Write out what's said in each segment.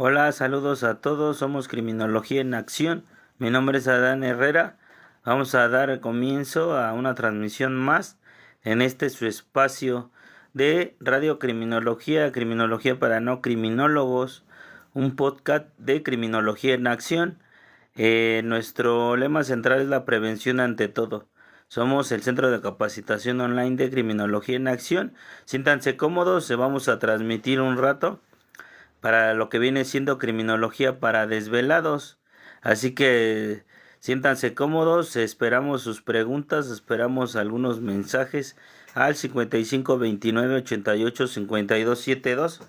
Hola, saludos a todos, somos Criminología en Acción. Mi nombre es Adán Herrera. Vamos a dar comienzo a una transmisión más en este su espacio de Radio Criminología, Criminología para no criminólogos, un podcast de Criminología en Acción. Nuestro lema central es la prevención ante todo. Somos el Centro de Capacitación Online de Criminología en Acción. Siéntanse cómodos, se vamos a transmitir un rato para lo que viene siendo criminología para desvelados. Así que siéntanse cómodos, esperamos sus preguntas, esperamos algunos mensajes al 55 29 88 52 72.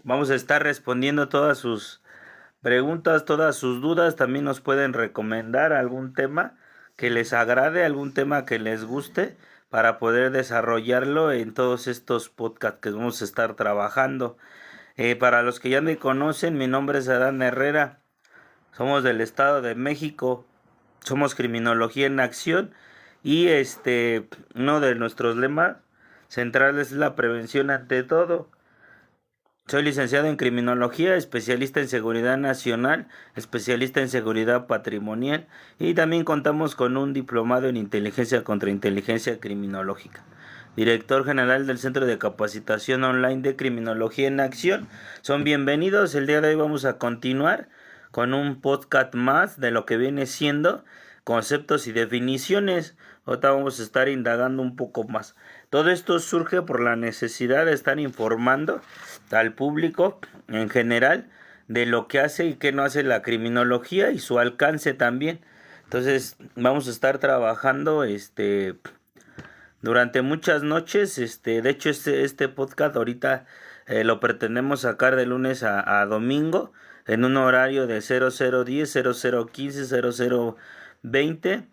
Vamos a estar respondiendo todas sus preguntas, todas sus dudas. También nos pueden recomendar algún tema que les agrade, algún tema que les guste para poder desarrollarlo en todos estos podcasts que vamos a estar trabajando. Para los que ya me conocen, mi nombre es Adán Herrera, somos del Estado de México, somos Criminología en Acción y uno de nuestros lemas centrales es la prevención ante todo. Soy licenciado en Criminología, especialista en Seguridad Nacional, especialista en Seguridad Patrimonial y también contamos con un diplomado en Inteligencia contra Inteligencia Criminológica. Director General del Centro de Capacitación Online de Criminología en Acción. Son bienvenidos. El día de hoy vamos a continuar con un podcast más de lo que viene siendo conceptos y definiciones. Ahorita vamos a estar indagando un poco más. Todo esto surge por la necesidad de estar informando al público en general de lo que hace y qué no hace la criminología y su alcance también. Entonces vamos a estar trabajando durante muchas noches. De hecho este podcast ahorita lo pretendemos sacar de lunes a domingo en un horario de 0010, 0015, 0020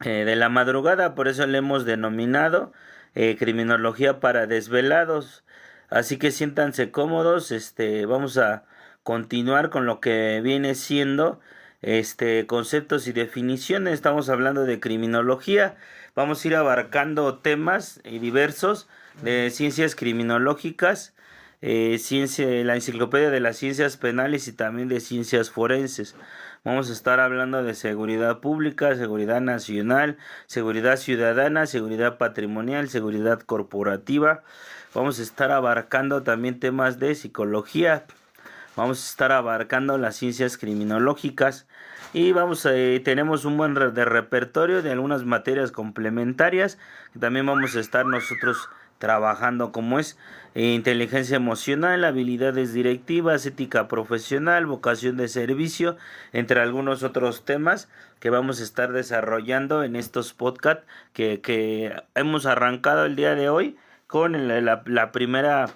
de la madrugada. Por eso le hemos denominado criminología para desvelados. Así que siéntanse cómodos. Vamos a continuar con lo que viene siendo conceptos y definiciones. Estamos hablando de criminología. Vamos a ir abarcando temas diversos de ciencias criminológicas, la enciclopedia de las ciencias penales y también de ciencias forenses. Vamos a estar hablando de seguridad pública, seguridad nacional, seguridad ciudadana, seguridad patrimonial, seguridad corporativa. Vamos a estar abarcando también temas de psicología. Vamos a estar abarcando las ciencias criminológicas y tenemos un buen de repertorio de algunas materias complementarias que también vamos a estar nosotros trabajando, como es inteligencia emocional, habilidades directivas, ética profesional, vocación de servicio, entre algunos otros temas que vamos a estar desarrollando en estos podcasts que hemos arrancado el día de hoy con la primera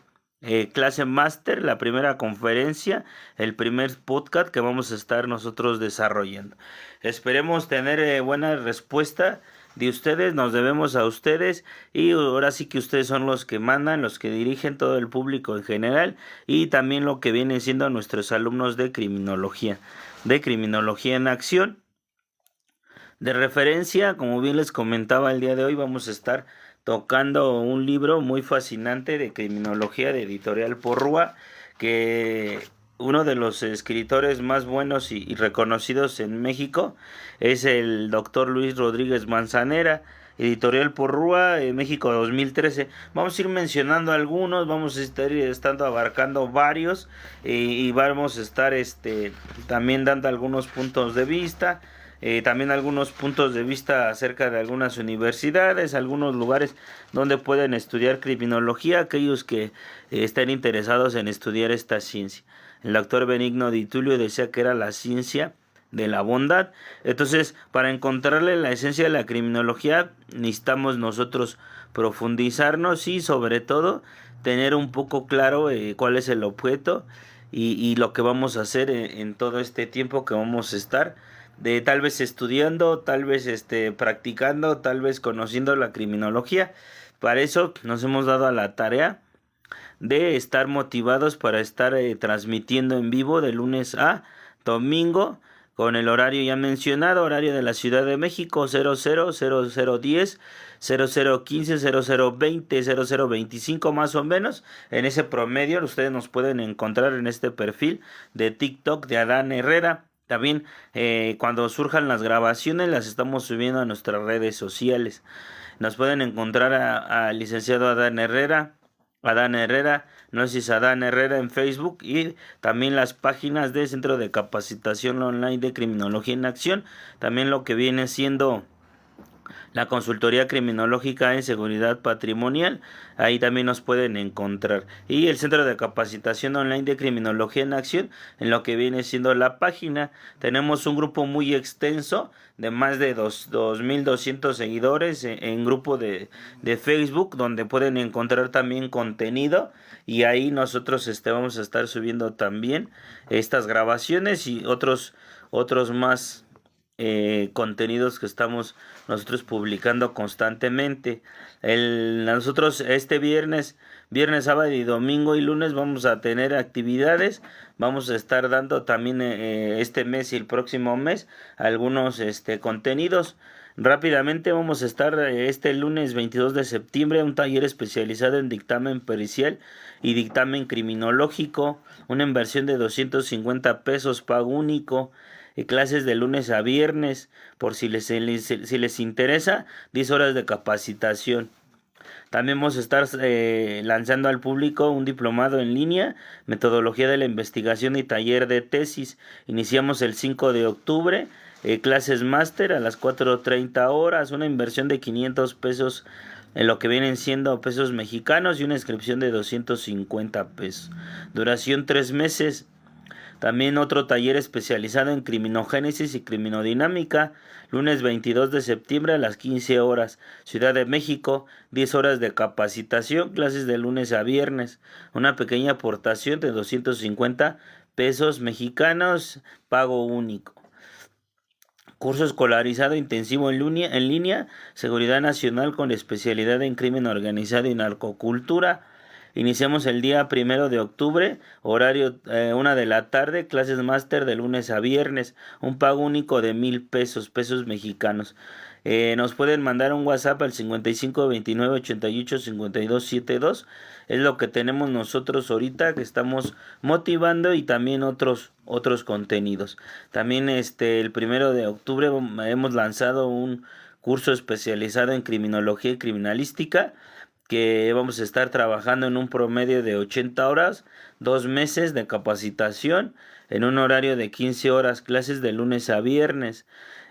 clase máster, la primera conferencia, el primer podcast que vamos a estar nosotros desarrollando. Esperemos tener buena respuesta de ustedes, nos debemos a ustedes y ahora sí que ustedes son los que mandan, los que dirigen, todo el público en general y también lo que vienen siendo nuestros alumnos de criminología en acción. De referencia, como bien les comentaba, el día de hoy vamos a estar tocando un libro muy fascinante de criminología de Editorial Porrúa, que uno de los escritores más buenos y reconocidos en México es el doctor Luis Rodríguez Manzanera. Editorial Porrúa, México 2013. Vamos a ir mencionando algunos, vamos a estar estando abarcando varios y vamos a estar también dando algunos puntos de vista. También algunos puntos de vista acerca de algunas universidades, algunos lugares donde pueden estudiar criminología, aquellos que estén interesados en estudiar esta ciencia. El doctor Benigno Di Tulio decía que era la ciencia de la bondad. Entonces, para encontrarle la esencia de la criminología, necesitamos nosotros profundizarnos y sobre todo tener un poco claro cuál es el objeto y lo que vamos a hacer en todo este tiempo que vamos a estar de tal vez estudiando, tal vez practicando, tal vez conociendo la criminología. Para eso nos hemos dado a la tarea de estar motivados para estar transmitiendo en vivo de lunes a domingo con el horario ya mencionado, horario de la Ciudad de México 00, 0010, 0015, 0020, 0025 más o menos. En ese promedio ustedes nos pueden encontrar en este perfil de TikTok de Adán Herrera. También cuando surjan las grabaciones las estamos subiendo a nuestras redes sociales. Nos pueden encontrar al licenciado Adán Herrera, Gnosis Adán Herrera en Facebook, y también las páginas de Centro de Capacitación Online de Criminología en Acción. También lo que viene siendo la consultoría criminológica en seguridad patrimonial, ahí también nos pueden encontrar. Y el Centro de Capacitación Online de Criminología en Acción, en lo que viene siendo la página. Tenemos un grupo muy extenso de más de 2.200 seguidores en grupo de Facebook, donde pueden encontrar también contenido, y ahí nosotros vamos a estar subiendo también estas grabaciones y otros más contenidos que estamos nosotros publicando constantemente. Nosotros este viernes, sábado y domingo y lunes vamos a tener actividades. Vamos a estar dando también este mes y el próximo mes algunos contenidos. Rápidamente vamos a estar este lunes 22 de septiembre un taller especializado en dictamen pericial y dictamen criminológico, una inversión de 250 pesos, pago único. Clases de lunes a viernes, por si les interesa, 10 horas de capacitación. También vamos a estar lanzando al público un diplomado en línea, metodología de la investigación y taller de tesis. Iniciamos el 5 de octubre, clases máster a las 4:30 horas, una inversión de 500 pesos en lo que vienen siendo pesos mexicanos y una inscripción de 250 pesos. Duración 3 meses. También otro taller especializado en criminogénesis y criminodinámica, lunes 22 de septiembre a las 15 horas, Ciudad de México, 10 horas de capacitación, clases de lunes a viernes, una pequeña aportación de 250 pesos mexicanos, pago único. Curso escolarizado intensivo en línea, Seguridad Nacional con especialidad en crimen organizado y narcocultura. Iniciamos el día 1 de octubre, horario 1 de la tarde, clases máster de lunes a viernes, un pago único de 1,000 pesos mexicanos. Nos pueden mandar un WhatsApp al 55 29 88 52 72. Es lo que tenemos nosotros ahorita, que estamos motivando, y también otros contenidos. También el 1 de octubre hemos lanzado un curso especializado en criminología y criminalística, que vamos a estar trabajando en un promedio de 80 horas, 2 meses de capacitación, en un horario de 15 horas, clases de lunes a viernes.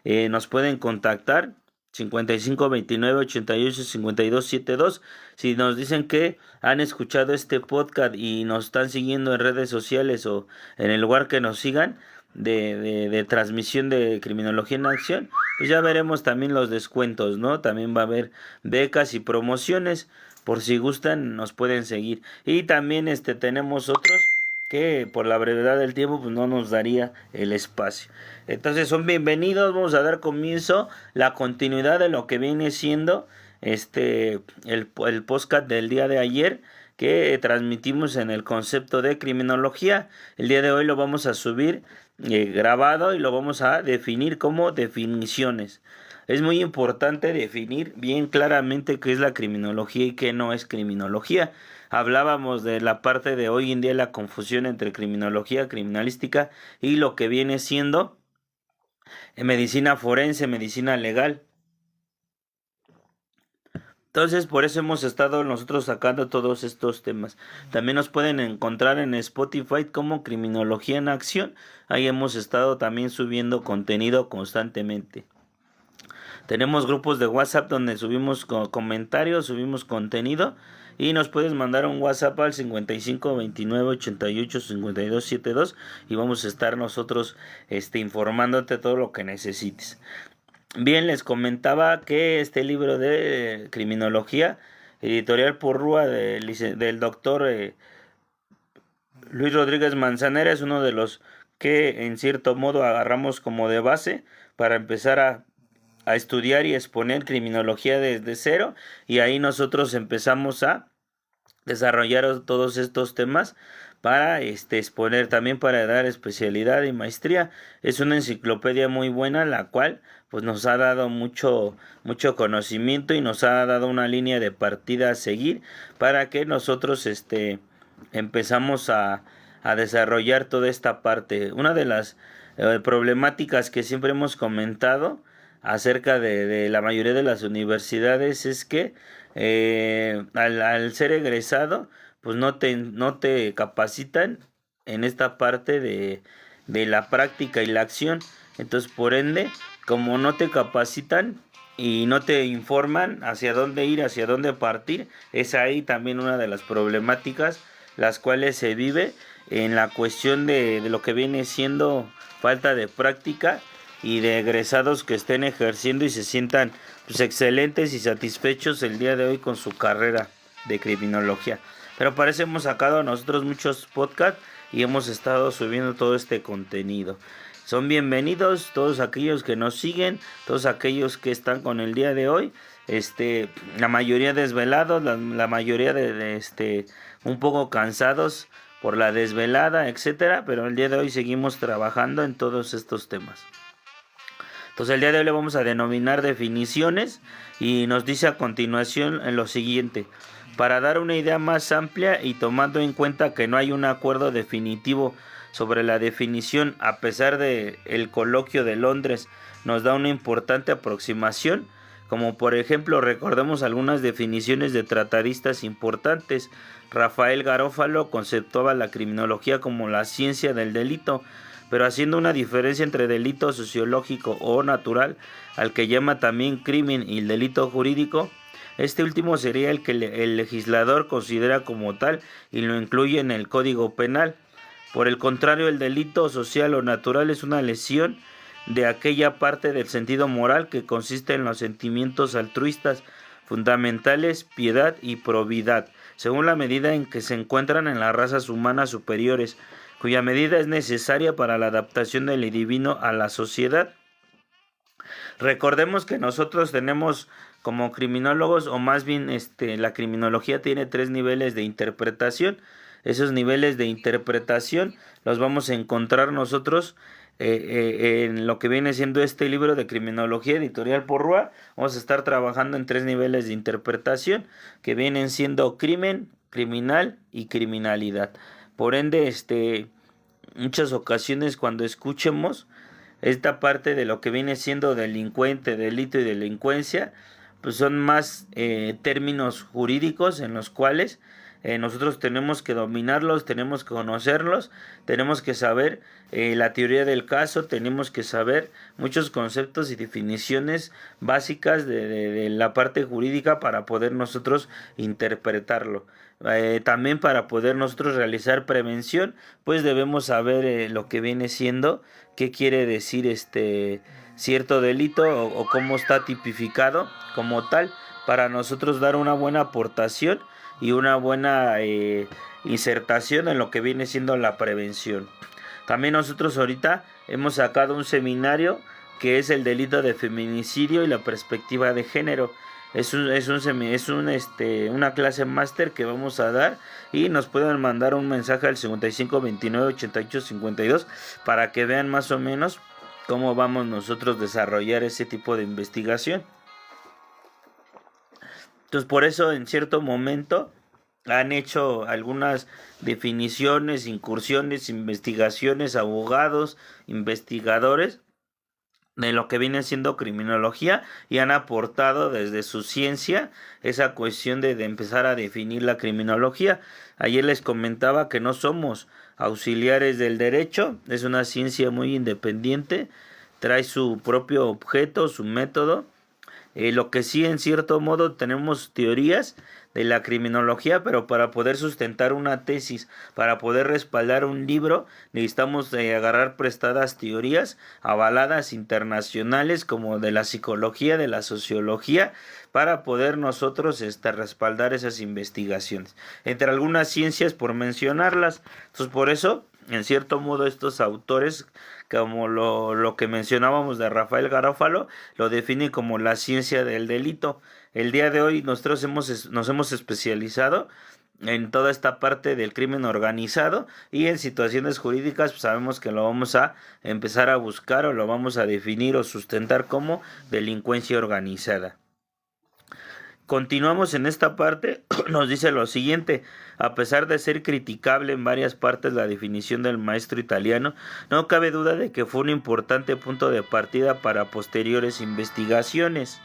Nos pueden contactar 55 29 88 52 72. Si nos dicen que han escuchado este podcast y nos están siguiendo en redes sociales o en el lugar que nos sigan de transmisión de Criminología en Acción, pues ya veremos también los descuentos, ¿no? También va a haber becas y promociones, por si gustan nos pueden seguir. Y también tenemos otros que por la brevedad del tiempo pues no nos daría el espacio. Entonces son bienvenidos. Vamos a dar comienzo la continuidad de lo que viene siendo el podcast del día de ayer, que transmitimos en el concepto de criminología. El día de hoy lo vamos a subir grabado y lo vamos a definir como definiciones. Es muy importante definir bien claramente qué es la criminología y qué no es criminología. Hablábamos de la parte de hoy en día, la confusión entre criminología, criminalística y lo que viene siendo medicina forense, medicina legal. Entonces, por eso hemos estado nosotros sacando todos estos temas. También nos pueden encontrar en Spotify como Criminología en Acción. Ahí hemos estado también subiendo contenido constantemente. Tenemos grupos de WhatsApp donde subimos comentarios, subimos contenido, y nos puedes mandar un WhatsApp al 55 29 88 52 72 y vamos a estar nosotros informándote todo lo que necesites. Bien, les comentaba que este libro de criminología, editorial Porrúa, del doctor Luis Rodríguez Manzanera, es uno de los que en cierto modo agarramos como de base para empezar a estudiar y exponer criminología desde cero, y ahí nosotros empezamos a desarrollar todos estos temas para exponer, también para dar especialidad y maestría. Es una enciclopedia muy buena, la cual pues nos ha dado mucho conocimiento y nos ha dado una línea de partida a seguir para que nosotros empezamos a desarrollar toda esta parte. Una de las problemáticas que siempre hemos comentado acerca de la mayoría de las universidades es que al ser egresado, pues no te capacitan en esta parte de la práctica y la acción. Entonces, por ende, como no te capacitan y no te informan hacia dónde ir, hacia dónde partir, es ahí también una de las problemáticas las cuales se vive en la cuestión de lo que viene siendo falta de práctica y de egresados que estén ejerciendo y se sientan pues excelentes y satisfechos el día de hoy con su carrera de criminología. Pero para eso hemos sacado nosotros muchos podcasts y hemos estado subiendo todo este contenido. Son bienvenidos todos aquellos que nos siguen, todos aquellos que están con el día de hoy. La mayoría desvelados, la mayoría de un poco cansados por la desvelada, etcétera, pero el día de hoy seguimos trabajando en todos estos temas. Entonces el día de hoy le vamos a denominar definiciones y nos dice a continuación en lo siguiente: para dar una idea más amplia y tomando en cuenta que no hay un acuerdo definitivo sobre la definición, a pesar de el coloquio de Londres nos da una importante aproximación, como por ejemplo recordemos algunas definiciones de tratadistas importantes. Rafael Garófalo conceptuaba la criminología como la ciencia del delito, pero haciendo una diferencia entre delito sociológico o natural, al que llama también crimen, y el delito jurídico. Este último sería el que el legislador considera como tal y lo incluye en el Código Penal. Por el contrario, el delito social o natural es una lesión de aquella parte del sentido moral que consiste en los sentimientos altruistas fundamentales, piedad y probidad, según la medida en que se encuentran en las razas humanas superiores, cuya medida es necesaria para la adaptación del divino a la sociedad. Recordemos que nosotros tenemos como criminólogos, o más bien la criminología tiene 3 niveles de interpretación. Esos niveles de interpretación los vamos a encontrar nosotros en lo que viene siendo este libro de criminología editorial Porrúa. Vamos a estar trabajando en 3 niveles de interpretación que vienen siendo crimen, criminal y criminalidad. Por ende, muchas ocasiones cuando escuchemos esta parte de lo que viene siendo delincuente, delito y delincuencia, pues son más términos jurídicos en los cuales nosotros tenemos que dominarlos, tenemos que conocerlos, tenemos que saber la teoría del caso, tenemos que saber muchos conceptos y definiciones básicas de la parte jurídica para poder nosotros interpretarlo. También para poder nosotros realizar prevención, pues debemos saber lo que viene siendo, qué quiere decir cierto delito o cómo está tipificado como tal, para nosotros dar una buena aportación y una buena insertación en lo que viene siendo la prevención. También nosotros ahorita hemos sacado un seminario que es el delito de feminicidio y la perspectiva de género. Es una clase máster que vamos a dar y nos pueden mandar un mensaje al 55 29 88 52 para que vean más o menos cómo vamos nosotros a desarrollar ese tipo de investigación. Entonces, por eso en cierto momento han hecho algunas definiciones, incursiones, investigaciones, abogados, investigadores de lo que viene siendo criminología y han aportado desde su ciencia esa cuestión de empezar a definir la criminología. Ayer les comentaba que no somos auxiliares del derecho, es una ciencia muy independiente, trae su propio objeto, su método. Lo que sí, en cierto modo, tenemos teorías de la criminología, pero para poder sustentar una tesis, para poder respaldar un libro, necesitamos agarrar prestadas teorías avaladas internacionales como de la psicología, de la sociología, para poder nosotros respaldar esas investigaciones. Entre algunas ciencias, por mencionarlas. Entonces, por eso, en cierto modo, estos autores, como lo que mencionábamos de Rafael Garófalo, lo define como la ciencia del delito. El día de hoy nosotros nos hemos especializado en toda esta parte del crimen organizado, y en situaciones jurídicas pues sabemos que lo vamos a empezar a buscar o lo vamos a definir o sustentar como delincuencia organizada. Continuamos en esta parte, nos dice lo siguiente: a pesar de ser criticable en varias partes la definición del maestro italiano, no cabe duda de que fue un importante punto de partida para posteriores investigaciones.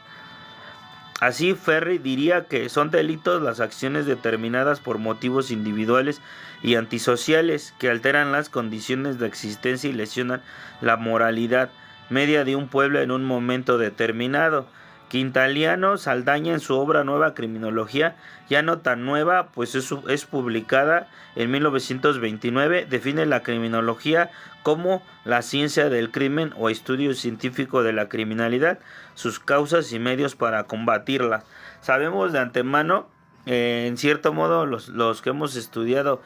Así, Ferri diría que son delitos las acciones determinadas por motivos individuales y antisociales que alteran las condiciones de existencia y lesionan la moralidad media de un pueblo en un momento determinado. Quintiliano Saldaña, en su obra Nueva Criminología, ya no tan nueva, pues es publicada en 1929, define la criminología como la ciencia del crimen o estudio científico de la criminalidad, sus causas y medios para combatirla. Sabemos de antemano, en cierto modo, los que hemos estudiado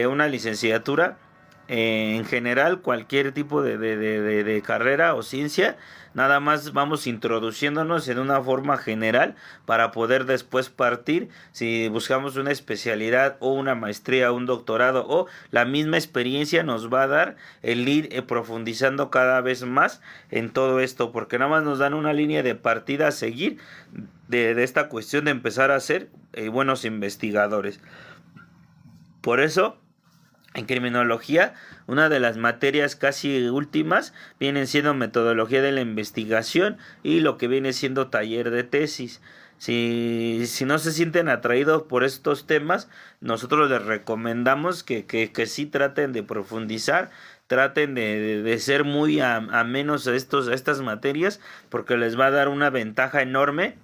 una licenciatura, en general cualquier tipo de carrera o ciencia, nada más vamos introduciéndonos en una forma general para poder después partir si buscamos una especialidad o una maestría, un doctorado, o la misma experiencia nos va a dar el ir profundizando cada vez más en todo esto, porque nada más nos dan una línea de partida a seguir de esta cuestión de empezar a ser buenos investigadores. Por eso, en criminología, una de las materias casi últimas viene siendo metodología de la investigación y lo que viene siendo taller de tesis. Si no se sienten atraídos por estos temas, nosotros les recomendamos que sí traten de profundizar, traten de ser muy amenos a estas materias, porque les va a dar una ventaja enorme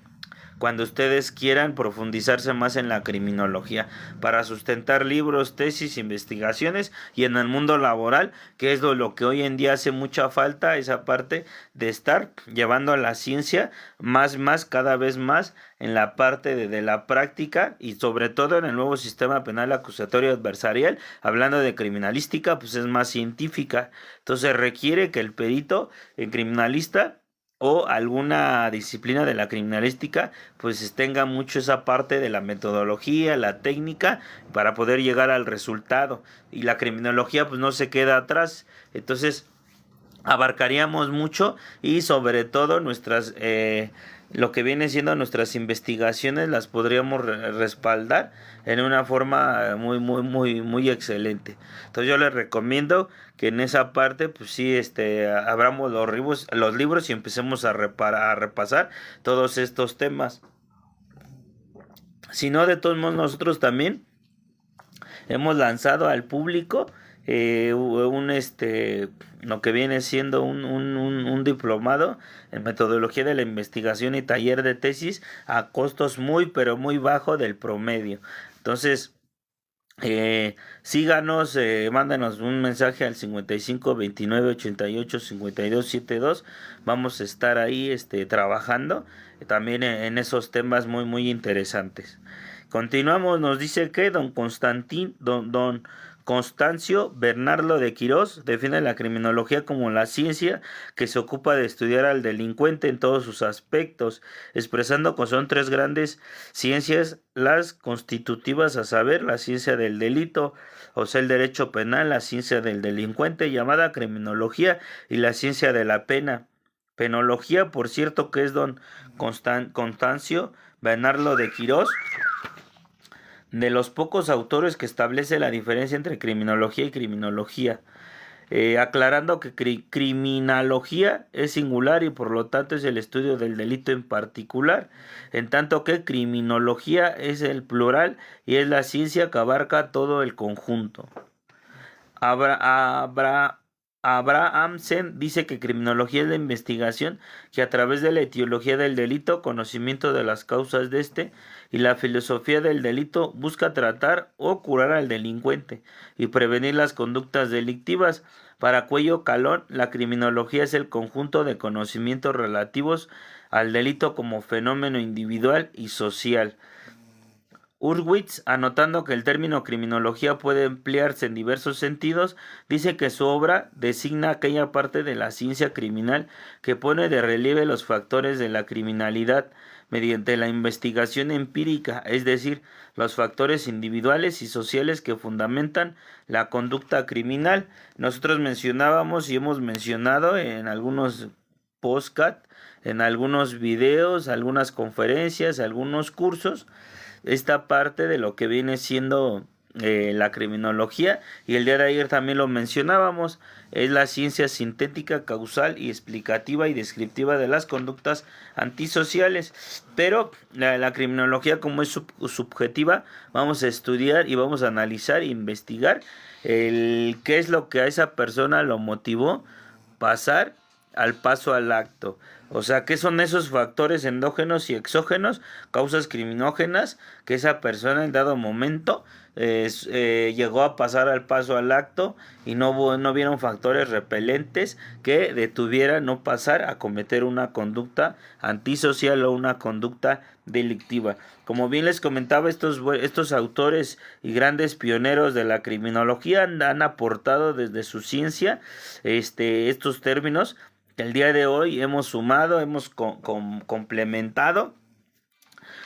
cuando ustedes quieran profundizarse más en la criminología, para sustentar libros, tesis, investigaciones, y en el mundo laboral, que es lo que hoy en día hace mucha falta, esa parte de estar llevando a la ciencia más, cada vez más en la parte de la práctica, y sobre todo en el nuevo sistema penal acusatorio adversarial, hablando de criminalística, pues es más científica. Entonces requiere que el perito en criminalista o alguna disciplina de la criminalística pues tenga mucho esa parte de la metodología, la técnica, para poder llegar al resultado, y la criminología pues no se queda atrás. Entonces abarcaríamos mucho, y sobre todo nuestras lo que viene siendo nuestras investigaciones las podríamos respaldar en una forma muy excelente. Entonces yo les recomiendo que en esa parte pues sí abramos los libros y empecemos a repasar todos estos temas. Si no, de todos modos, nosotros también hemos lanzado al público lo que viene siendo un diplomado en metodología de la investigación y taller de tesis a costos pero muy bajo del promedio. Entonces, síganos, mándanos un mensaje al 55 29 88 52 72. Vamos a estar ahí trabajando también en esos temas muy interesantes. Continuamos, nos dice que don Constancio Bernardo de Quirós define la criminología como la ciencia que se ocupa de estudiar al delincuente en todos sus aspectos, expresando que son tres grandes ciencias las constitutivas, a saber, la ciencia del delito, o sea, el derecho penal, la ciencia del delincuente, llamada criminología, y la ciencia de la pena. Penología, por cierto, que es don Constancio Bernardo de Quirós, de los pocos autores que establece la diferencia entre criminología y criminología, aclarando que criminología es singular y por lo tanto es el estudio del delito en particular, en tanto que criminología es el plural y es la ciencia que abarca todo el conjunto. Abrahamsen dice que criminología es la investigación que a través de la etiología del delito, conocimiento de las causas de y la filosofía del delito busca tratar o curar al delincuente y prevenir las conductas delictivas. Para Cuello Calón, la criminología es el conjunto de conocimientos relativos al delito como fenómeno individual y social. Hurwitz, anotando que el término criminología puede emplearse en diversos sentidos, dice que su obra designa aquella parte de la ciencia criminal que pone de relieve los factores de la criminalidad mediante la investigación empírica, es decir, los factores individuales y sociales que fundamentan la conducta criminal. Nosotros mencionábamos y hemos mencionado en algunos podcast, en algunos videos, algunas conferencias, algunos cursos, esta parte de lo que viene siendo la criminología, y el día de ayer también lo mencionábamos, es la ciencia sintética, causal y explicativa y descriptiva de las conductas antisociales. Pero la criminología, como es subjetiva, vamos a estudiar y vamos a analizar e investigar qué es lo que a esa persona lo motivó pasar al paso al acto. O sea, ¿qué son esos factores endógenos y exógenos, causas criminógenas, que esa persona en dado momento llegó a pasar al paso al acto y no vieron factores repelentes que detuvieran no pasar a cometer una conducta antisocial o una conducta delictiva? Como bien les comentaba, estos autores y grandes pioneros de la criminología han aportado desde su ciencia estos términos que el día de hoy hemos sumado, hemos complementado.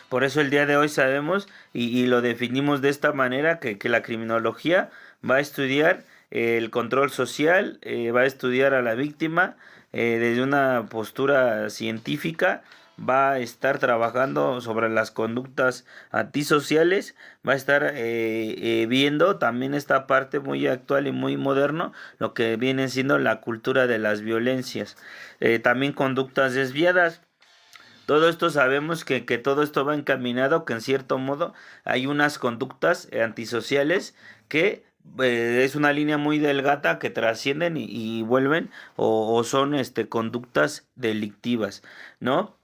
Por eso el día de hoy sabemos y lo definimos de esta manera, que la criminología va a estudiar el control social, va a estudiar a la víctima desde una postura científica, va a estar trabajando sobre las conductas antisociales, va a estar viendo también esta parte muy actual y muy moderno, lo que viene siendo la cultura de las violencias, también conductas desviadas. Todo esto sabemos que todo esto va encaminado, que en cierto modo hay unas conductas antisociales que es una línea muy delgada que trascienden y vuelven o son conductas delictivas, ¿no?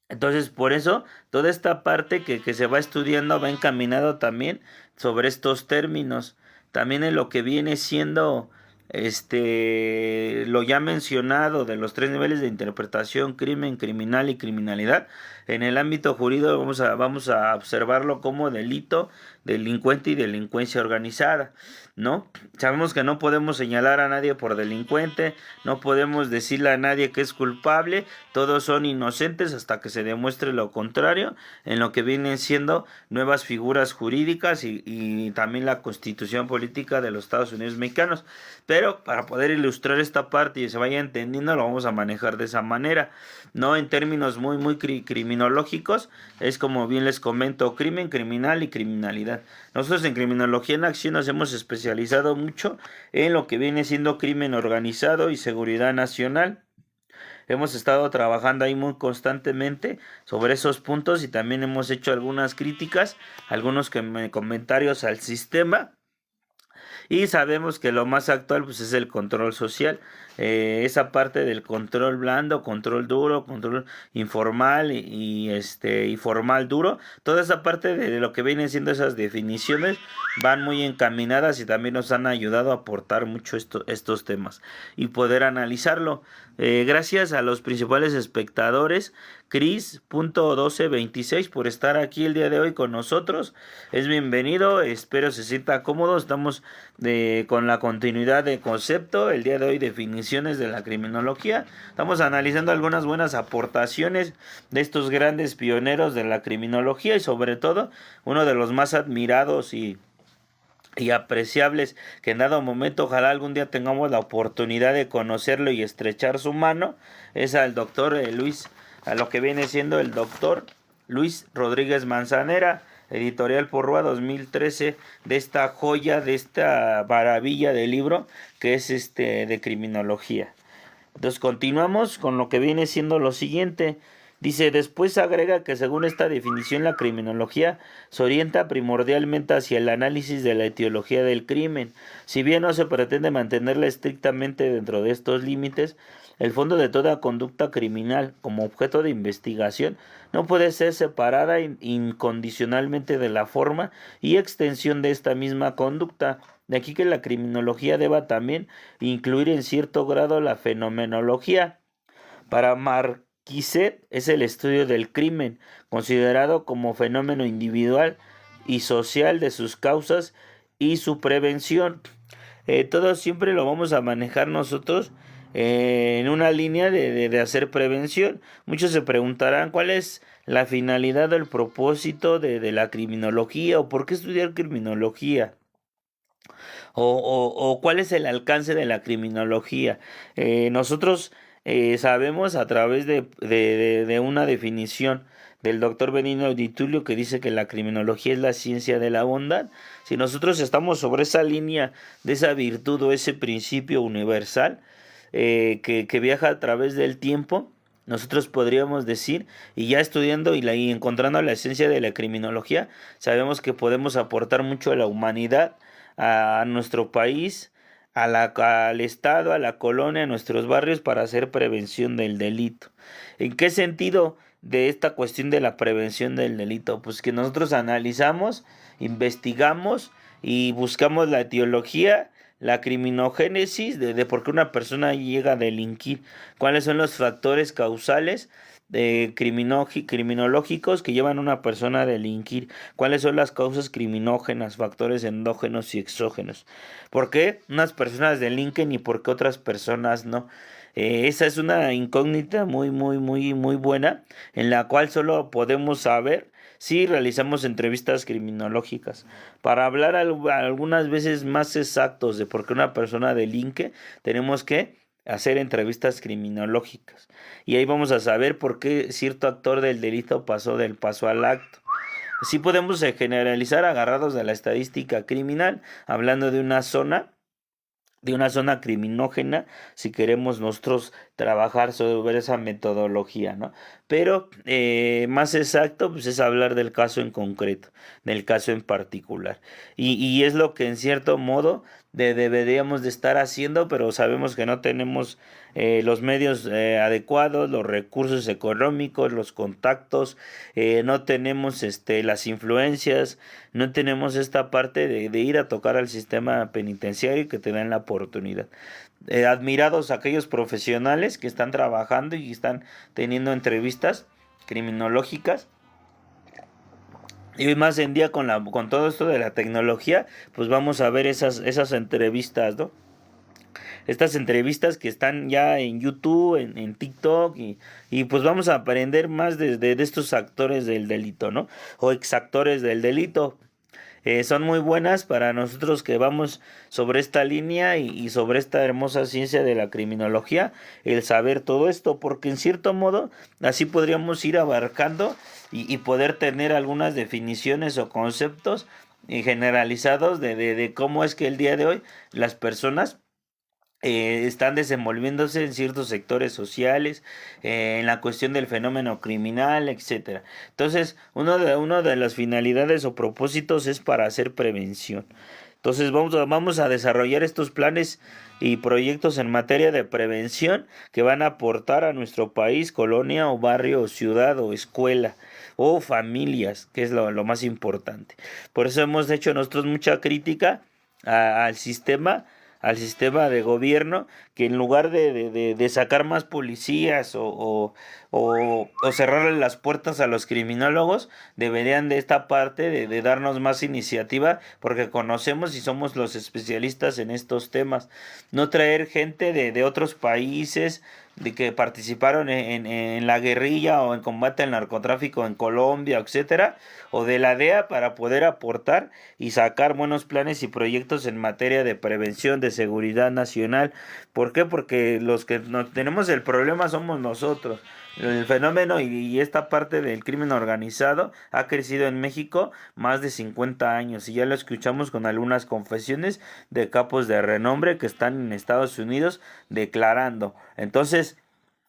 Entonces, por eso, toda esta parte que se va estudiando va encaminado también sobre estos términos. También en lo que viene siendo lo ya mencionado de los 3 niveles de interpretación: crimen, criminal y criminalidad. En el ámbito jurídico vamos a observarlo como delito, delincuente y delincuencia organizada, ¿no? Sabemos que no podemos señalar a nadie por delincuente, no podemos decirle a nadie que es culpable, todos son inocentes hasta que se demuestre lo contrario, en lo que vienen siendo nuevas figuras jurídicas y también la Constitución política de los Estados Unidos mexicanos. Pero para poder ilustrar esta parte y se vaya entendiendo, lo vamos a manejar de esa manera, no en términos muy criminológicos. Es como bien les comento: crimen, criminal y criminalidad. Nosotros en Criminología en Acción nos hemos especializado mucho en lo que viene siendo crimen organizado y seguridad nacional. Hemos estado trabajando ahí muy constantemente sobre esos puntos y también hemos hecho algunas críticas, algunos comentarios al sistema. Y sabemos que lo más actual pues es el control social, esa parte del control blando, control duro, control informal y formal duro. Toda esa parte de lo que vienen siendo esas definiciones van muy encaminadas y también nos han ayudado a aportar mucho estos temas y poder analizarlo. Gracias a los principales espectadores, Cris.1226, por estar aquí el día de hoy con nosotros. Es bienvenido, espero se sienta cómodo. Estamos con la continuidad de concepto, el día de hoy definiciones de la criminología. Estamos analizando algunas buenas aportaciones de estos grandes pioneros de la criminología y sobre todo uno de los más admirados y apreciables, que en dado momento ojalá algún día tengamos la oportunidad de conocerlo y estrechar su mano, es al doctor a lo que viene siendo el doctor Luis Rodríguez Manzanera, editorial Porrúa 2013, de esta joya, de esta maravilla de libro que es de criminología. Entonces continuamos con lo que viene siendo lo siguiente. Dice: después agrega que según esta definición la criminología se orienta primordialmente hacia el análisis de la etiología del crimen. Si bien no se pretende mantenerla estrictamente dentro de estos límites, el fondo de toda conducta criminal como objeto de investigación no puede ser separada incondicionalmente de la forma y extensión de esta misma conducta. De aquí que la criminología deba también incluir en cierto grado la fenomenología. Para Marquisset es el estudio del crimen, considerado como fenómeno individual y social de sus causas y su prevención. Todo siempre lo vamos a manejar nosotros en una línea de hacer prevención. Muchos se preguntarán cuál es la finalidad o el propósito de la criminología o por qué estudiar criminología. O cuál es el alcance de la criminología. Nosotros sabemos a través de una definición del doctor Benigno Di Tullio que dice que la criminología es la ciencia de la bondad. Si nosotros estamos sobre esa línea de esa virtud o ese principio universal que viaja a través del tiempo, nosotros podríamos decir, y ya estudiando y encontrando la esencia de la criminología, sabemos que podemos aportar mucho a la humanidad, a nuestro país, al Estado, a la colonia, a nuestros barrios para hacer prevención del delito. ¿En qué sentido de esta cuestión de la prevención del delito? Pues que nosotros analizamos, investigamos y buscamos la etiología, la criminogénesis de por qué una persona llega a delinquir, cuáles son los factores causales criminológicos que llevan a una persona a delinquir, cuáles son las causas criminógenas, factores endógenos y exógenos, por qué unas personas delinquen y por qué otras personas no. Esa es una incógnita muy buena en la cual solo podemos saber si realizamos entrevistas criminológicas. Para hablar algunas veces más exactos de por qué una persona delinque, tenemos que hacer entrevistas criminológicas. Y ahí vamos a saber por qué cierto actor del delito pasó del paso al acto. Así podemos generalizar agarrados de la estadística criminal, hablando de una zona criminógena, si queremos nosotros trabajar sobre esa metodología, ¿no? Pero más exacto, pues es hablar del caso en concreto, del caso en particular. Y es lo que en cierto modo deberíamos de estar haciendo, pero sabemos que no tenemos los medios adecuados, los recursos económicos, los contactos, no tenemos las influencias, no tenemos esta parte de ir a tocar al sistema penitenciario y que te den la oportunidad. Admirados aquellos profesionales que están trabajando y están teniendo entrevistas criminológicas. Y hoy más en día con todo esto de la tecnología, pues vamos a ver esas entrevistas, ¿no? Estas entrevistas que están ya en YouTube, en TikTok, y pues vamos a aprender más de estos actores del delito, ¿no? O exactores del delito. Son muy buenas para nosotros que vamos sobre esta línea y sobre esta hermosa ciencia de la criminología, el saber todo esto, porque en cierto modo así podríamos ir abarcando y poder tener algunas definiciones o conceptos generalizados de cómo es que el día de hoy las personas están desenvolviéndose en ciertos sectores sociales, en la cuestión del fenómeno criminal, etcétera. Entonces, una de las finalidades o propósitos es para hacer prevención. Entonces, vamos a desarrollar estos planes y proyectos en materia de prevención que van a aportar a nuestro país, colonia o barrio o ciudad o escuela o familias, que es lo más importante. Por eso hemos hecho nosotros mucha crítica al sistema de gobierno, que en lugar de sacar más policías o cerrarle las puertas a los criminólogos, deberían de esta parte de darnos más iniciativa, porque conocemos y somos los especialistas en estos temas. No traer gente de otros países, de que participaron en la guerrilla o en combate al narcotráfico en Colombia, etcétera, o de la DEA, para poder aportar y sacar buenos planes y proyectos en materia de prevención, de seguridad nacional. ¿Por qué? Porque los que no tenemos el problema somos nosotros. El fenómeno y esta parte del crimen organizado ha crecido en México más de 50 años y ya lo escuchamos con algunas confesiones de capos de renombre que están en Estados Unidos declarando. Entonces,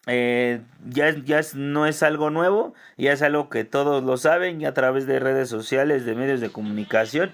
no es algo nuevo, ya es algo que todos lo saben, ya a través de redes sociales, de medios de comunicación,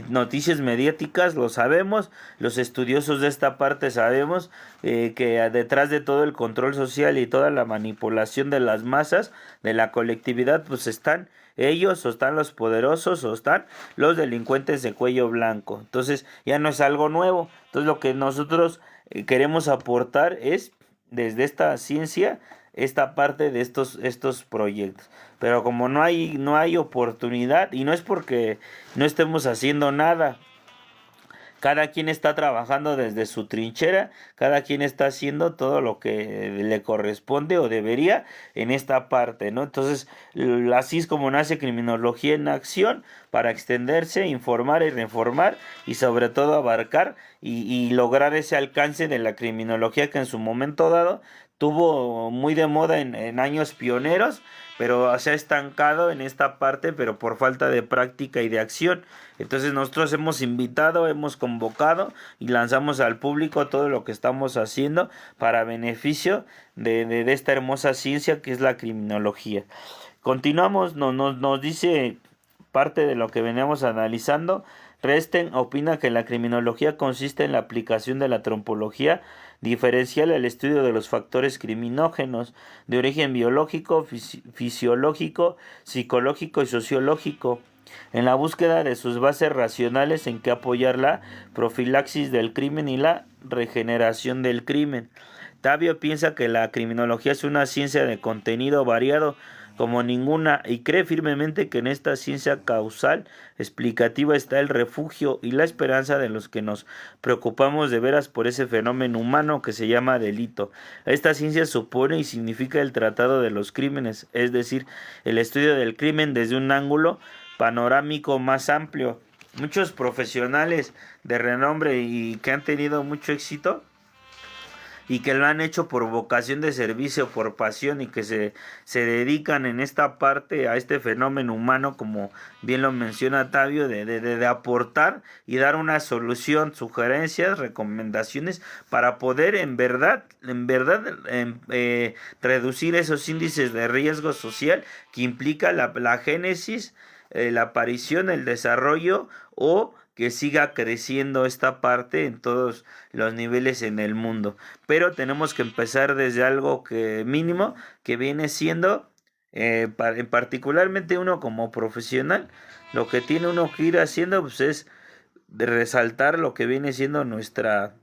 noticias mediáticas, lo sabemos, los estudiosos de esta parte sabemos que detrás de todo el control social y toda la manipulación de las masas, de la colectividad, pues están ellos, o están los poderosos, o están los delincuentes de cuello blanco. Entonces ya no es algo nuevo. Entonces lo que nosotros queremos aportar es desde esta ciencia esta parte de estos proyectos. Pero como no hay oportunidad, y no es porque no estemos haciendo nada, Cada quien está trabajando desde su trinchera, cada quien está haciendo todo lo que le corresponde o debería en esta parte, ¿no? Entonces, así es como nace Criminología en Acción, para extenderse, informar y reformar y sobre todo abarcar y lograr ese alcance de la criminología que en su momento dado tuvo muy de moda en años pioneros, pero se ha estancado en esta parte, pero por falta de práctica y de acción. Entonces nosotros hemos invitado, hemos convocado y lanzamos al público todo lo que estamos haciendo para beneficio de esta hermosa ciencia que es la criminología. Continuamos, nos dice parte de lo que veníamos analizando. Resten opina que la criminología consiste en la aplicación de la antropología diferencial al estudio de los factores criminógenos de origen biológico, fisiológico, psicológico y sociológico, en la búsqueda de sus bases racionales en que apoyar la profilaxis del crimen y la regeneración del crimen. Tavio piensa que la criminología es una ciencia de contenido variado como ninguna y cree firmemente que en esta ciencia causal explicativa está el refugio y la esperanza de los que nos preocupamos de veras por ese fenómeno humano que se llama delito. Esta ciencia supone y significa el tratado de los crímenes, es decir, el estudio del crimen desde un ángulo panorámico más amplio. Muchos profesionales de renombre y que han tenido mucho éxito y que lo han hecho por vocación de servicio, por pasión y que se dedican en esta parte a este fenómeno humano, como bien lo menciona Tavio, de aportar y dar una solución, sugerencias, recomendaciones para poder en verdad reducir esos índices de riesgo social que implica la génesis, la aparición, el desarrollo o que siga creciendo esta parte en todos los niveles en el mundo. Pero tenemos que empezar desde algo que mínimo, que viene siendo, particularmente uno como profesional, lo que tiene uno que ir haciendo pues, es de resaltar lo que viene siendo nuestra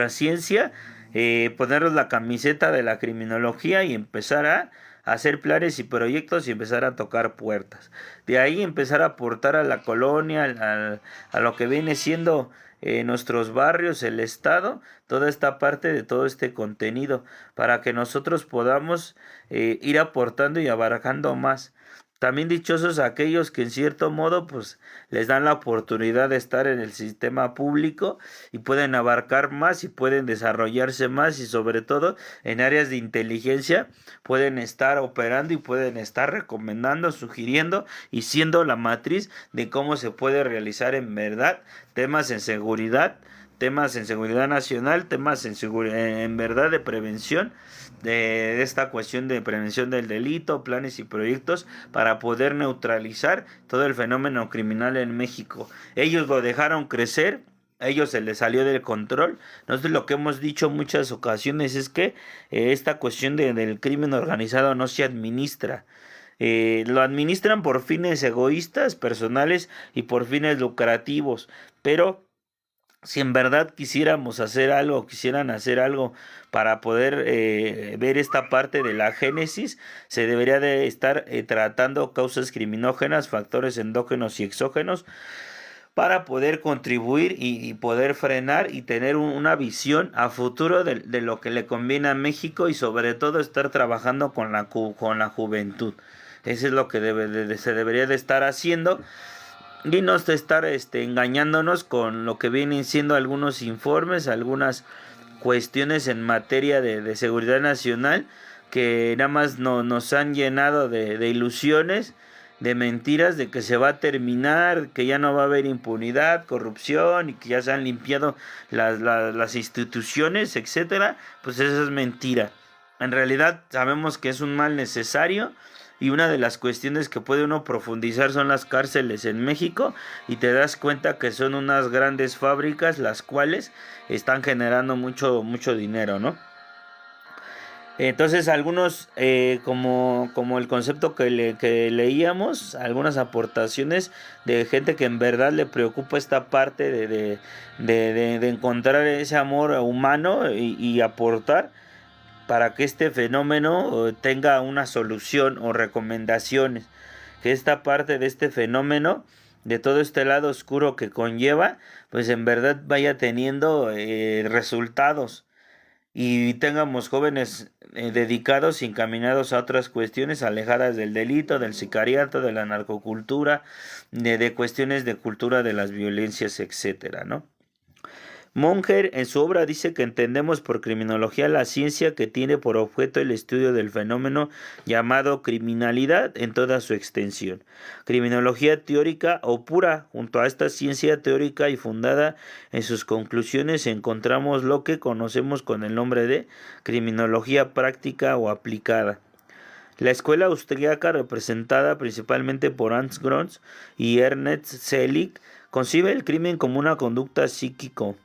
ciencia, ponernos la camiseta de la criminología y empezar a hacer planes y proyectos y empezar a tocar puertas. De ahí empezar a aportar a la colonia, a lo que viene siendo nuestros barrios, el estado, toda esta parte de todo este contenido, para que nosotros podamos ir aportando y abarcando más. También dichosos aquellos que en cierto modo pues les dan la oportunidad de estar en el sistema público y pueden abarcar más y pueden desarrollarse más y sobre todo en áreas de inteligencia pueden estar operando y pueden estar recomendando, sugiriendo y siendo la matriz de cómo se puede realizar en verdad temas en seguridad nacional, temas en verdad de prevención de esta cuestión de prevención del delito, planes y proyectos para poder neutralizar todo el fenómeno criminal en México. Ellos lo dejaron crecer, a ellos se les salió del control. Nosotros lo que hemos dicho en muchas ocasiones es que esta cuestión del crimen organizado no se administra. Lo administran por fines egoístas, personales y por fines lucrativos, pero si en verdad quisiéramos hacer algo, quisieran hacer algo para poder ver esta parte de la génesis, se debería de estar tratando causas criminógenas, factores endógenos y exógenos, para poder contribuir y poder frenar y tener una visión a futuro de lo que le conviene a México y sobre todo estar trabajando con la juventud. Eso es lo que se debería de estar haciendo. Y no estar engañándonos con lo que vienen siendo algunos informes, algunas cuestiones en materia de seguridad nacional que nada más nos han llenado de ilusiones, de mentiras, de que se va a terminar, que ya no va a haber impunidad, corrupción y que ya se han limpiado las instituciones, etcétera. Pues eso es mentira. En realidad sabemos que es un mal necesario. Y una de las cuestiones que puede uno profundizar son las cárceles en México y te das cuenta que son unas grandes fábricas las cuales están generando mucho dinero, ¿no? Entonces algunos, como el concepto que leíamos, algunas aportaciones de gente que en verdad le preocupa esta parte de encontrar ese amor humano y aportar para que este fenómeno tenga una solución o recomendaciones, que esta parte de este fenómeno de todo este lado oscuro que conlleva, pues en verdad vaya teniendo resultados y tengamos jóvenes dedicados y encaminados a otras cuestiones alejadas del delito, del sicariato, de la narcocultura, de cuestiones de cultura de las violencias, etcétera, ¿no? Monger en su obra dice que entendemos por criminología la ciencia que tiene por objeto el estudio del fenómeno llamado criminalidad en toda su extensión. Criminología teórica o pura. Junto a esta ciencia teórica y fundada en sus conclusiones encontramos lo que conocemos con el nombre de criminología práctica o aplicada. La escuela austríaca, representada principalmente por Hans Grons y Ernst Selig, concibe el crimen como una conducta psíquico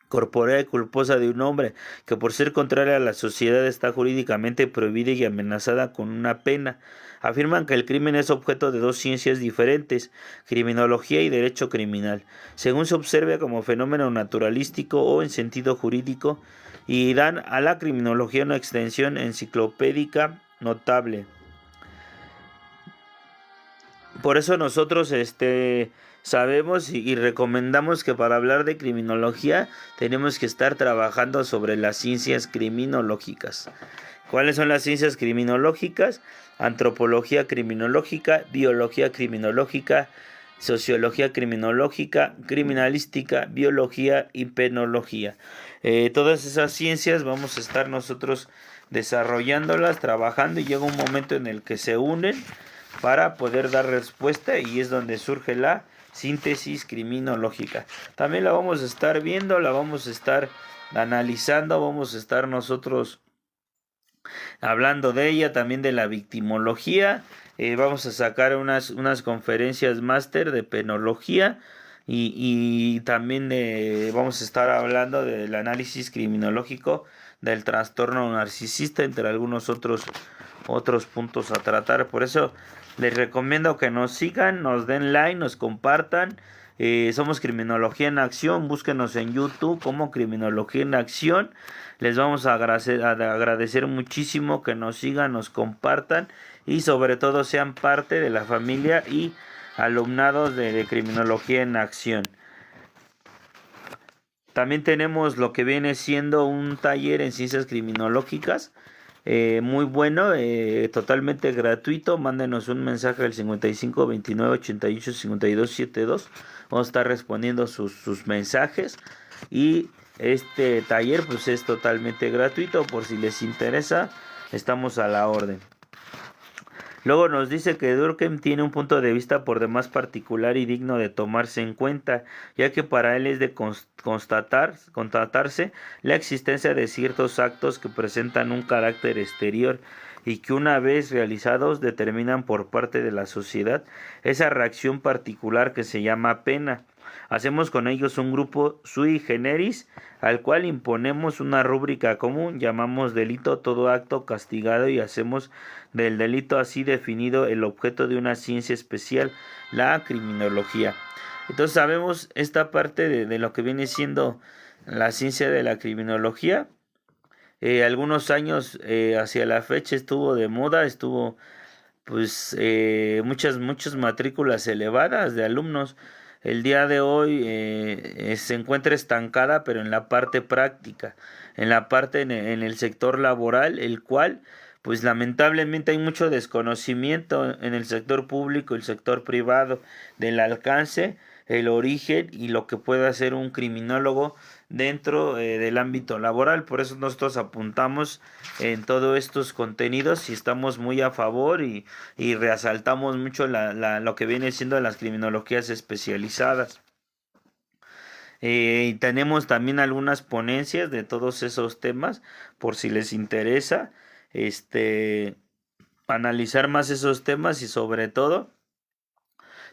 corporea y culposa de un hombre que por ser contraria a la sociedad está jurídicamente prohibida y amenazada con una pena. Afirman que el crimen es objeto de dos ciencias diferentes, criminología y derecho criminal, según se observe como fenómeno naturalístico o en sentido jurídico, y dan a la criminología una extensión enciclopédica notable. Por eso nosotros sabemos y recomendamos que para hablar de criminología tenemos que estar trabajando sobre las ciencias criminológicas. ¿Cuáles son las ciencias criminológicas? Antropología criminológica, biología criminológica, sociología criminológica, criminalística, biología y penología. Todas esas ciencias vamos a estar nosotros desarrollándolas, trabajando, y llega un momento en el que se unen para poder dar respuesta, y es donde surge la síntesis criminológica. También la vamos a estar viendo, la vamos a estar analizando, vamos a estar nosotros hablando de ella, también de la victimología. Vamos a sacar unas conferencias máster de penología y también vamos a estar hablando del análisis criminológico del trastorno narcisista, entre algunos otros puntos a tratar. Por eso les recomiendo que nos sigan, nos den like, nos compartan. Somos Criminología en Acción. Búsquenos en YouTube como Criminología en Acción. Les vamos a agradecer muchísimo que nos sigan, nos compartan y sobre todo sean parte de la familia y alumnados de Criminología en Acción. También tenemos lo que viene siendo un taller en ciencias criminológicas. Muy bueno, totalmente gratuito. Mándenos un mensaje al 55 29 88 52 72. Vamos a estar respondiendo sus mensajes. Y este taller pues es totalmente gratuito, por si les interesa, estamos a la orden. Luego nos dice que Durkheim tiene un punto de vista por demás particular y digno de tomarse en cuenta, ya que para él es de constatarse la existencia de ciertos actos que presentan un carácter exterior y que una vez realizados determinan por parte de la sociedad esa reacción particular que se llama pena. Hacemos con ellos un grupo sui generis al cual imponemos una rúbrica común, llamamos delito todo acto castigado y hacemos del delito así definido el objeto de una ciencia especial, la criminología. Entonces sabemos esta parte de lo que viene siendo la ciencia de la criminología. Algunos años hacia la fecha estuvo de moda, estuvo pues muchas matrículas elevadas de alumnos. El día de hoy se encuentra estancada, pero en la parte práctica, en la parte en el sector laboral, el cual pues lamentablemente hay mucho desconocimiento en el sector público, el sector privado, del alcance, el origen y lo que puede hacer un criminólogo dentro del ámbito laboral. Por eso nosotros apuntamos en todos estos contenidos y estamos muy a favor y resaltamos mucho lo que viene siendo las criminologías especializadas. Y tenemos también algunas ponencias de todos esos temas, por si les interesa analizar más esos temas, y sobre todo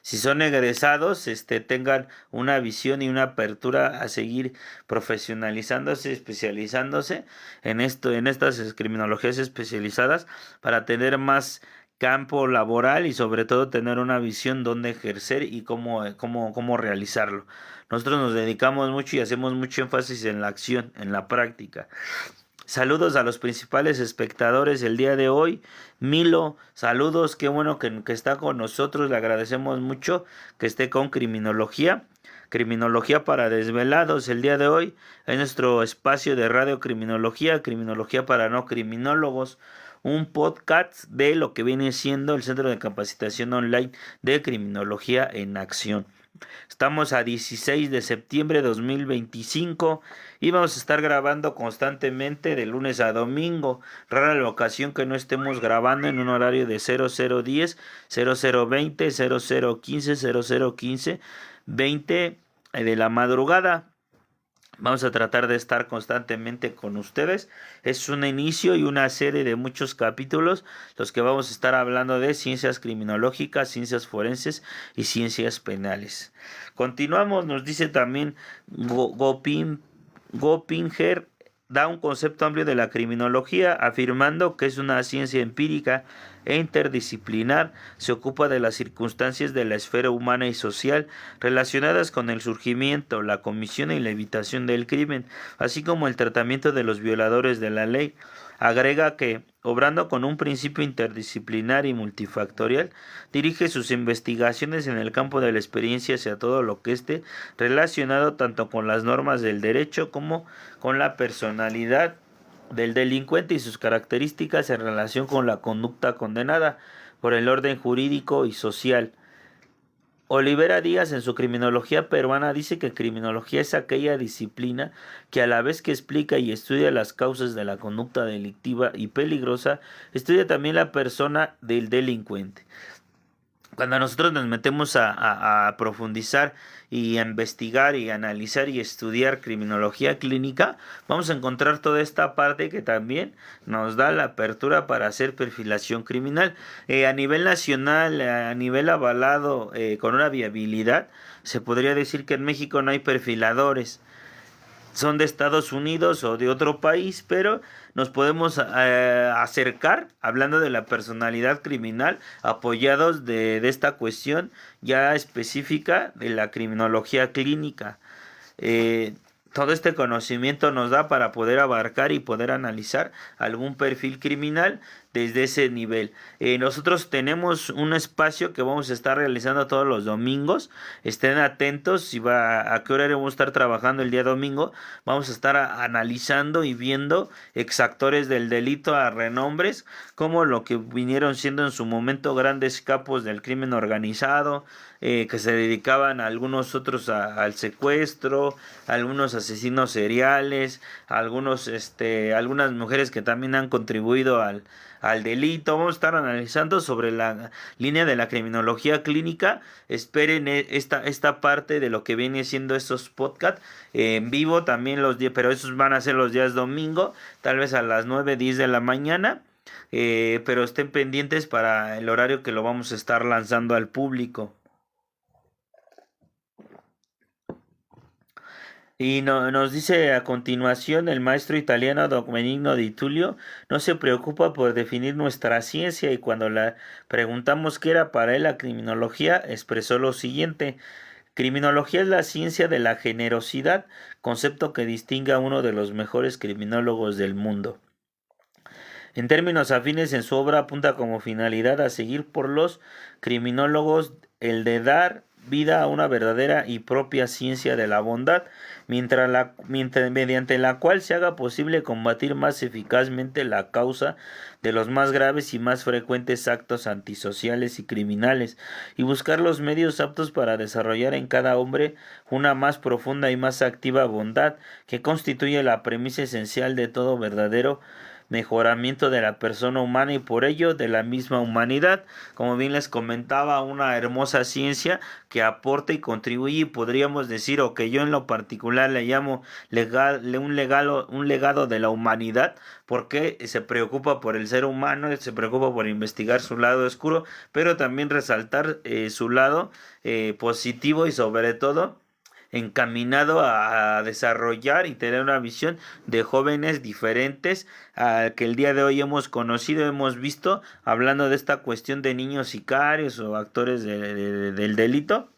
si son egresados, tengan una visión y una apertura a seguir profesionalizándose, especializándose en estas criminologías especializadas, para tener más campo laboral y sobre todo tener una visión donde ejercer y cómo realizarlo. Nosotros nos dedicamos mucho y hacemos mucho énfasis en la acción, en la práctica. Saludos a los principales espectadores el día de hoy. Milo, saludos, qué bueno que está con nosotros, le agradecemos mucho que esté con Criminología. Criminología para desvelados el día de hoy es nuestro espacio de radio Criminología, Criminología para no criminólogos, un podcast de lo que viene siendo el Centro de Capacitación Online de Criminología en Acción. Estamos a 16 de septiembre de 2025 y vamos a estar grabando constantemente de lunes a domingo. Rara la ocasión que no estemos grabando en un horario de 0010, 0020, 0015, 0015, 20 de la madrugada. Vamos a tratar de estar constantemente con ustedes. Es un inicio y una serie de muchos capítulos los que vamos a estar hablando de ciencias criminológicas, ciencias forenses y ciencias penales. Continuamos, nos dice también Gopinger da un concepto amplio de la criminología, afirmando que es una ciencia empírica e interdisciplinar, se ocupa de las circunstancias de la esfera humana y social relacionadas con el surgimiento, la comisión y la evitación del crimen, así como el tratamiento de los violadores de la ley. Agrega que, obrando con un principio interdisciplinar y multifactorial, dirige sus investigaciones en el campo de la experiencia hacia todo lo que esté relacionado tanto con las normas del derecho como con la personalidad del delincuente y sus características en relación con la conducta condenada por el orden jurídico y social. Olivera Díaz en su Criminología peruana dice que criminología es aquella disciplina que a la vez que explica y estudia las causas de la conducta delictiva y peligrosa, estudia también la persona del delincuente. Cuando nosotros nos metemos a profundizar y a investigar y analizar y estudiar criminología clínica, vamos a encontrar toda esta parte que también nos da la apertura para hacer perfilación criminal. A nivel nacional, a nivel avalado con una viabilidad, se podría decir que en México no hay perfiladores. Son de Estados Unidos o de otro país, pero nos podemos acercar, hablando de la personalidad criminal, apoyados de esta cuestión ya específica de la criminología clínica. Todo este conocimiento nos da para poder abarcar y poder analizar algún perfil criminal desde ese nivel. Nosotros tenemos un espacio que vamos a estar realizando todos los domingos. Estén atentos si a qué horario vamos a estar trabajando el día domingo. Vamos a estar analizando y viendo exactores del delito a renombres, como lo que vinieron siendo en su momento grandes capos del crimen organizado, que se dedicaban a algunos otros al secuestro, algunos asesinos seriales, algunas mujeres que también han contribuido al delito. Vamos a estar analizando sobre la línea de la criminología clínica. Esperen esta parte de lo que viene siendo estos podcasts en vivo también los días, pero esos van a ser los días domingo, tal vez a las 9:10 de la mañana. Pero estén pendientes para el horario que lo vamos a estar lanzando al público. Y nos dice a continuación el maestro italiano Don Benigno Di Tullio no se preocupa por definir nuestra ciencia, y cuando le preguntamos qué era para él la criminología, expresó lo siguiente: criminología es la ciencia de la generosidad, concepto que distingue a uno de los mejores criminólogos del mundo. En términos afines, en su obra apunta como finalidad a seguir por los criminólogos el de dar vida a una verdadera y propia ciencia de la bondad, mediante la cual se haga posible combatir más eficazmente la causa de los más graves y más frecuentes actos antisociales y criminales, y buscar los medios aptos para desarrollar en cada hombre una más profunda y más activa bondad, que constituye la premisa esencial de todo verdadero mejoramiento de la persona humana y por ello de la misma humanidad. Como bien les comentaba, una hermosa ciencia que aporta y contribuye, y podríamos decir, o que yo en lo particular le llamo un legado de la humanidad, porque se preocupa por el ser humano, se preocupa por investigar su lado oscuro, pero también resaltar su lado positivo, y sobre todo encaminado a desarrollar y tener una visión de jóvenes diferentes al que el día de hoy hemos conocido, hemos visto, hablando de esta cuestión de niños sicarios o actores del delito.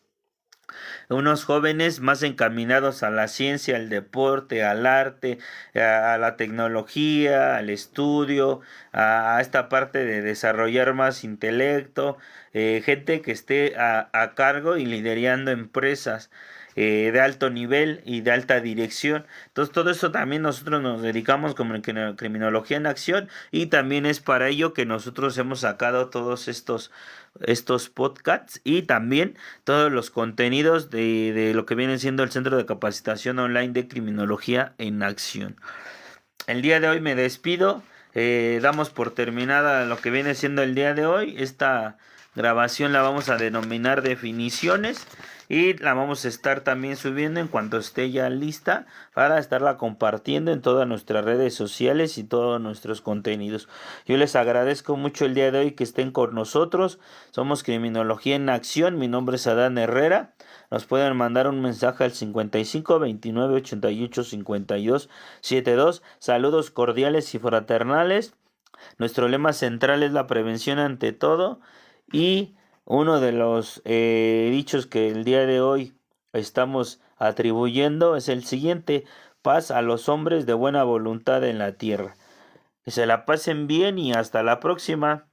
unos jóvenes más encaminados a la ciencia, al deporte, al arte, a la tecnología, al estudio, a esta parte de desarrollar más intelecto, gente que esté a cargo y liderando empresas de alto nivel y de alta dirección. Entonces todo eso también nosotros nos dedicamos como en Criminología en Acción, y también es para ello que nosotros hemos sacado todos estos podcasts y también todos los contenidos de lo que viene siendo el Centro de Capacitación Online de Criminología en Acción. El día de hoy me despido. Damos por terminada lo que viene siendo el día de hoy. Esta grabación la vamos a denominar definiciones, y la vamos a estar también subiendo en cuanto esté ya lista para estarla compartiendo en todas nuestras redes sociales y todos nuestros contenidos. Yo les agradezco mucho el día de hoy que estén con nosotros. Somos Criminología en Acción. Mi nombre es Adán Herrera. Nos pueden mandar un mensaje al 55 29 88 52 72. Saludos cordiales y fraternales. Nuestro lema central es la prevención ante todo, y uno de los dichos que el día de hoy estamos atribuyendo es el siguiente: paz a los hombres de buena voluntad en la tierra. Que se la pasen bien y hasta la próxima.